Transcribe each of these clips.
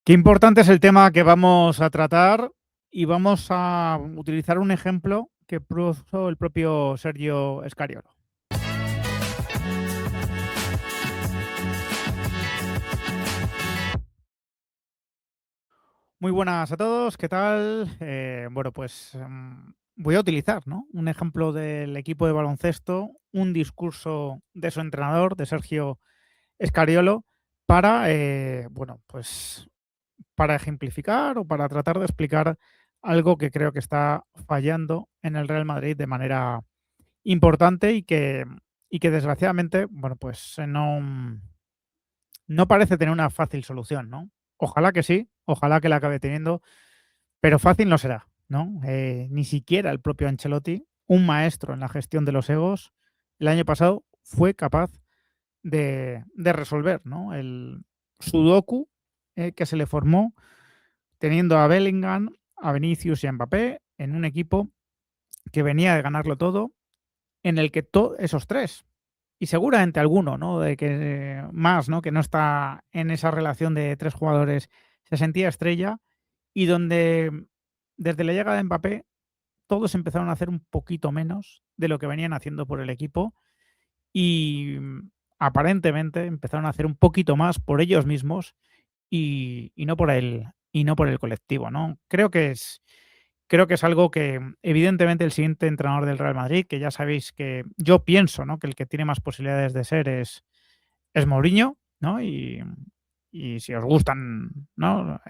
Qué importante es el tema que vamos a tratar y vamos a utilizar un ejemplo que puso el propio Sergio Scariolo. Muy buenas a todos, ¿qué tal? Bueno, pues voy a utilizar, ¿no?, un ejemplo del equipo de baloncesto, un discurso de su entrenador, de Sergio Scariolo, para, bueno, pues para ejemplificar o para tratar de explicar algo que creo que está fallando en el Real Madrid de manera importante y que desgraciadamente, bueno, pues no parece tener una fácil solución, ¿no? Ojalá que sí, ojalá que la acabe teniendo, pero fácil no será, ¿no? Ni siquiera el propio Ancelotti, un maestro en la gestión de los egos, el año pasado fue capaz de resolver, ¿no?, el sudoku que se le formó teniendo a Bellingham, a Vinicius y a Mbappé en un equipo que venía de ganarlo todo, en el que esos tres y seguramente alguno, ¿no?, de que más, ¿no?, que no está en esa relación de 3 jugadores, se sentía estrella y donde desde la llegada de Mbappé todos empezaron a hacer un poquito menos de lo que venían haciendo por el equipo y, aparentemente empezaron a hacer un poquito más por ellos mismos y no por el colectivo, ¿no? Creo que es algo que, evidentemente, el siguiente entrenador del Real Madrid, que ya sabéis que yo pienso, ¿no?, que el que tiene más posibilidades de ser es Mourinho, ¿no? Y si os gustan, ¿no?,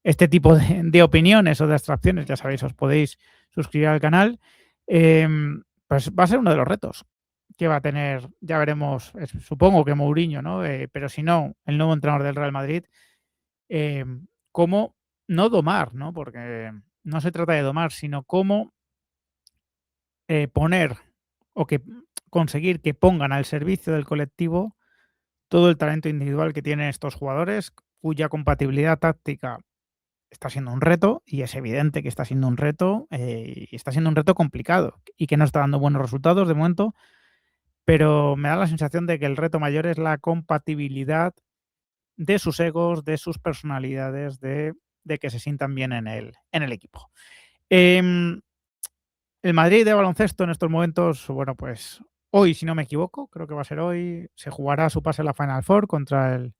este tipo de opiniones o de abstracciones, ya sabéis, os podéis suscribir al canal. Pues va a ser uno de los retos que va a tener, ya veremos, supongo que Mourinho, ¿no? Pero si no, el nuevo entrenador del Real Madrid, cómo no domar, ¿no? Porque no se trata de domar, sino cómo poner o que conseguir que pongan al servicio del colectivo todo el talento individual que tienen estos jugadores, cuya compatibilidad táctica está siendo un reto, y es evidente que está siendo un reto, y está siendo un reto complicado y que no está dando buenos resultados de momento, pero me da la sensación de que el reto mayor es la compatibilidad de sus egos, de sus personalidades, de que se sientan bien en el equipo. Em, el Madrid de baloncesto en estos momentos, bueno, pues hoy, si no me equivoco, creo que va a ser hoy, se jugará su pase a la Final Four contra el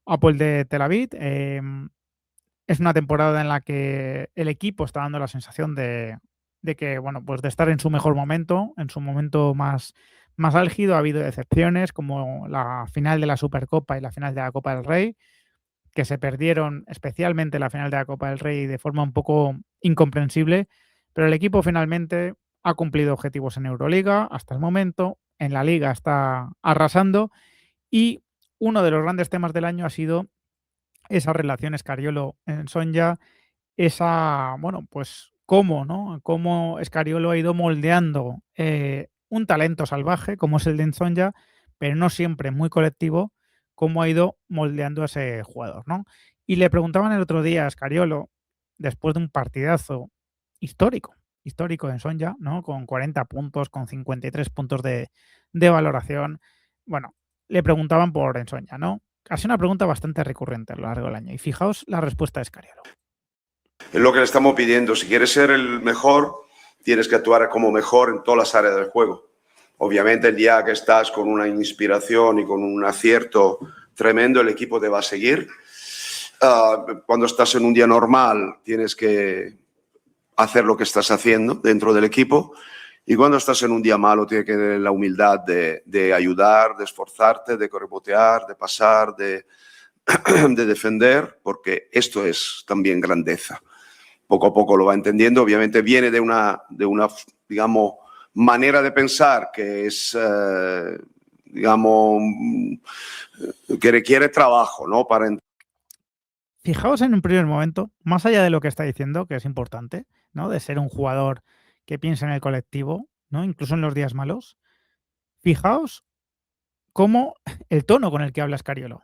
Hapoel de Tel Aviv. Es una temporada en la que el equipo está dando la sensación de que, bueno, pues de estar en su mejor momento, en su momento más álgido. Ha habido decepciones como la final de la Supercopa y la final de la Copa del Rey, que se perdieron, especialmente la final de la Copa del Rey, de forma un poco incomprensible, pero el equipo finalmente ha cumplido objetivos en Euroliga hasta el momento, en la Liga está arrasando y uno de los grandes temas del año ha sido esa relación Scariolo-Sonja, esa, bueno, pues cómo, ¿no?, cómo Scariolo ha ido moldeando un talento salvaje como es el de Sonja, pero no siempre muy colectivo, cómo ha ido moldeando a ese jugador, ¿no? Y le preguntaban el otro día a Scariolo, después de un partidazo histórico, histórico en Sonja, ¿no?, con 40 puntos, con 53 puntos de valoración. Bueno, le preguntaban por Ensonja, ¿no? Ha sido una pregunta bastante recurrente a lo largo del año y fijaos la respuesta de Scariolo. Es lo que le estamos pidiendo. Si quieres ser el mejor, tienes que actuar como mejor en todas las áreas del juego. Obviamente, el día que estás con una inspiración y con un acierto tremendo, el equipo te va a seguir. Cuando estás en un día normal, tienes que hacer lo que estás haciendo dentro del equipo. Y cuando estás en un día malo, tienes que tener la humildad de ayudar, de esforzarte, de rebotear, de pasar, de defender, porque esto es también grandeza. Poco a poco lo va entendiendo. Obviamente viene de una digamos, manera de pensar que es, digamos, que requiere trabajo, ¿no? Fijaos en un primer momento, más allá de lo que está diciendo, que es importante, ¿no?, de ser un jugador que piensa en el colectivo, ¿no?, incluso en los días malos. Fijaos cómo el tono con el que habla Scariolo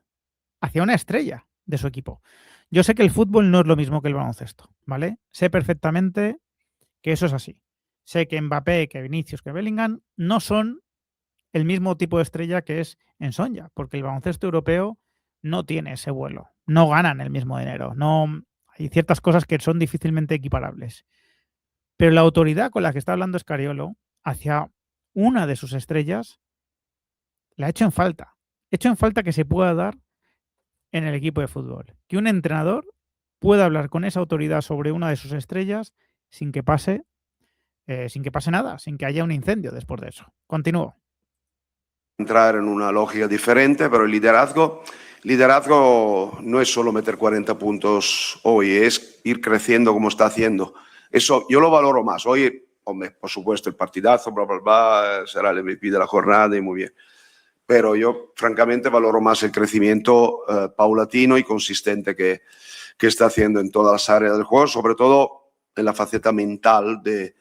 hacia una estrella de su equipo. Yo sé que el fútbol no es lo mismo que el baloncesto, ¿vale? Sé perfectamente que eso es así. Sé que Mbappé, que Vinicius, que Bellingham no son el mismo tipo de estrella que es en Sonja, porque el baloncesto europeo no tiene ese vuelo, no ganan el mismo dinero. No, hay ciertas cosas que son difícilmente equiparables. Pero la autoridad con la que está hablando Scariolo hacia una de sus estrellas la ha hecho en falta. Ha hecho en falta que se pueda dar en el equipo de fútbol. Que un entrenador pueda hablar con esa autoridad sobre una de sus estrellas sin que pase, sin que pase nada, sin que haya un incendio después de eso. Continúo. Entrar en una lógica diferente, pero el liderazgo no es solo meter 40 puntos hoy, es ir creciendo como está haciendo. Eso yo lo valoro más. Hoy, hombre, por supuesto, el partidazo, bla, bla, bla, será el MVP de la jornada y muy bien. Pero yo, francamente, valoro más el crecimiento paulatino y consistente que está haciendo en todas las áreas del juego, sobre todo en la faceta mental de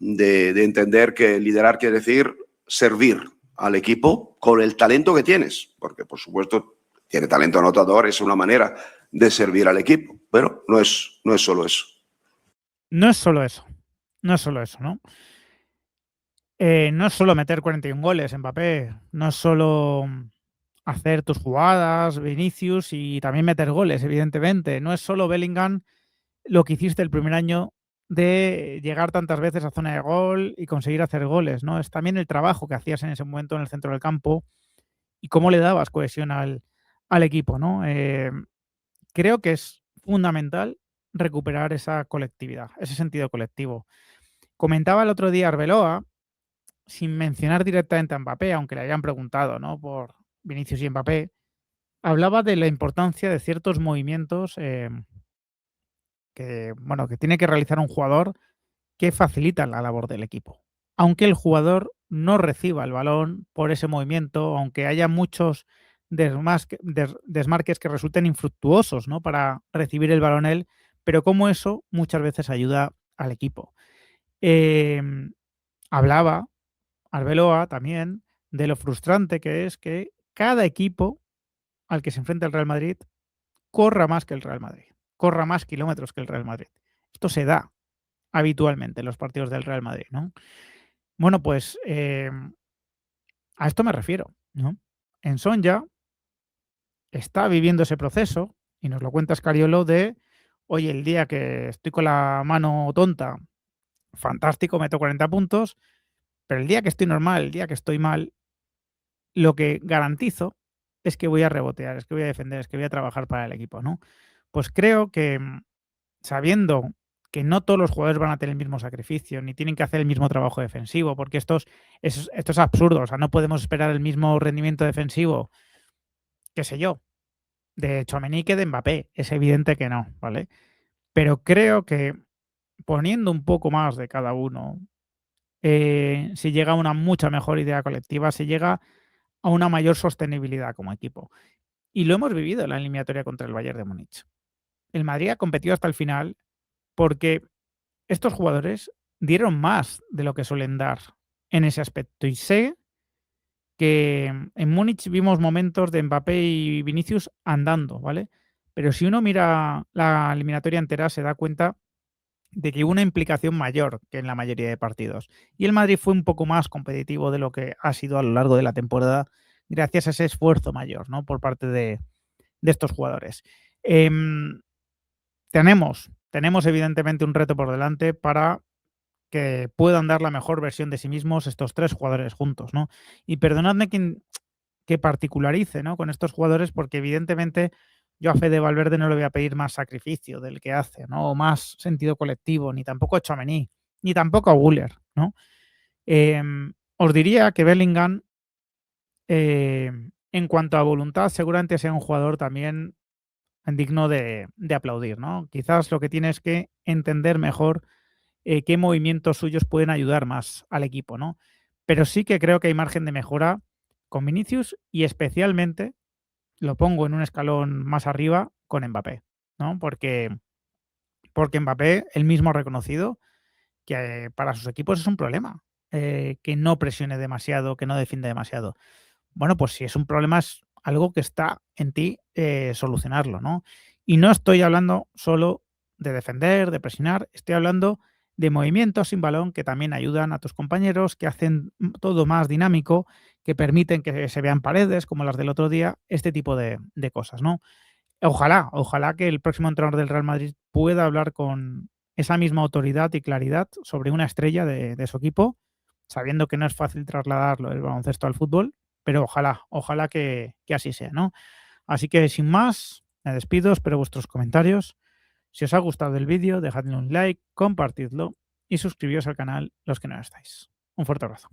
entender que liderar quiere decir servir al equipo con el talento que tienes, porque por supuesto tiene talento anotador, es una manera de servir al equipo, pero no es solo eso. No es solo eso, no es solo eso, ¿no? No es solo meter 41 goles, Mbappé, no es solo hacer tus jugadas, Vinicius, y también meter goles, evidentemente. No es solo Bellingham lo que hiciste el primer año de llegar tantas veces a zona de gol y conseguir hacer goles, ¿no? Es también el trabajo que hacías en ese momento en el centro del campo y cómo le dabas cohesión al equipo, ¿no? Creo que es fundamental recuperar esa colectividad, ese sentido colectivo. Comentaba el otro día Arbeloa, sin mencionar directamente a Mbappé, aunque le hayan preguntado, ¿no? Por Vinicius y Mbappé, hablaba de la importancia de ciertos movimientos que tiene que realizar un jugador que facilitan la labor del equipo. Aunque el jugador no reciba el balón por ese movimiento, aunque haya muchos desmarques que resulten infructuosos, ¿no? Para recibir el balón él, pero como eso muchas veces ayuda al equipo. Hablaba Arbeloa también de lo frustrante que es que cada equipo al que se enfrenta el Real Madrid corra más que el Real Madrid, corra más kilómetros que el Real Madrid. Esto se da habitualmente en los partidos del Real Madrid, ¿no? Bueno, pues a esto me refiero, ¿no? En Sonja está viviendo ese proceso y nos lo cuenta Scariolo de, oye, el día que estoy con la mano tonta, fantástico, meto 40 puntos, pero el día que estoy normal, el día que estoy mal, lo que garantizo es que voy a rebotear, es que voy a defender, es que voy a trabajar para el equipo, ¿no? Pues creo que sabiendo que no todos los jugadores van a tener el mismo sacrificio, ni tienen que hacer el mismo trabajo defensivo, porque esto es absurdo, o sea, no podemos esperar el mismo rendimiento defensivo, qué sé yo, de Tchouaméni que de Mbappé, es evidente que no, ¿vale? Pero creo que poniendo un poco más de cada uno, se llega a una mucha mejor idea colectiva, se llega a una mayor sostenibilidad como equipo. Y lo hemos vivido en la eliminatoria contra el Bayern de Múnich. El Madrid ha competido hasta el final porque estos jugadores dieron más de lo que suelen dar en ese aspecto. Y sé que en Múnich vimos momentos de Mbappé y Vinicius andando, ¿vale? Pero si uno mira la eliminatoria entera se da cuenta de que hubo una implicación mayor que en la mayoría de partidos. Y el Madrid fue un poco más competitivo de lo que ha sido a lo largo de la temporada gracias a ese esfuerzo mayor, ¿no? Por parte de estos jugadores. Tenemos evidentemente un reto por delante para que puedan dar la mejor versión de sí mismos estos tres jugadores juntos, ¿no? Y perdonadme que particularice, ¿no? Con estos jugadores, porque evidentemente yo a Fede Valverde no le voy a pedir más sacrificio del que hace, ¿no? O más sentido colectivo, ni tampoco a Tchouaméni, ni tampoco a Güler, ¿no? Os diría que Bellingham, en cuanto a voluntad, seguramente sea un jugador también digno de aplaudir, ¿no? Quizás lo que tiene es que entender mejor qué movimientos suyos pueden ayudar más al equipo, ¿no? Pero sí que creo que hay margen de mejora con Vinicius y especialmente lo pongo en un escalón más arriba con Mbappé, ¿no? Porque Mbappé él mismo ha reconocido que para sus equipos es un problema, que no presione demasiado, que no defienda demasiado. Bueno, pues si es un problema es algo que está en ti solucionarlo, ¿no? Y no estoy hablando solo de defender, de presionar, estoy hablando de movimientos sin balón que también ayudan a tus compañeros, que hacen todo más dinámico, que permiten que se vean paredes como las del otro día, este tipo de cosas, ¿no? Ojalá que el próximo entrenador del Real Madrid pueda hablar con esa misma autoridad y claridad sobre una estrella de su equipo, sabiendo que no es fácil trasladarlo el baloncesto al fútbol, pero ojalá que así sea, ¿no? Así que sin más, me despido, espero vuestros comentarios. Si os ha gustado el vídeo, dejadle un like, compartidlo y suscribíos al canal los que no estáis. Un fuerte abrazo.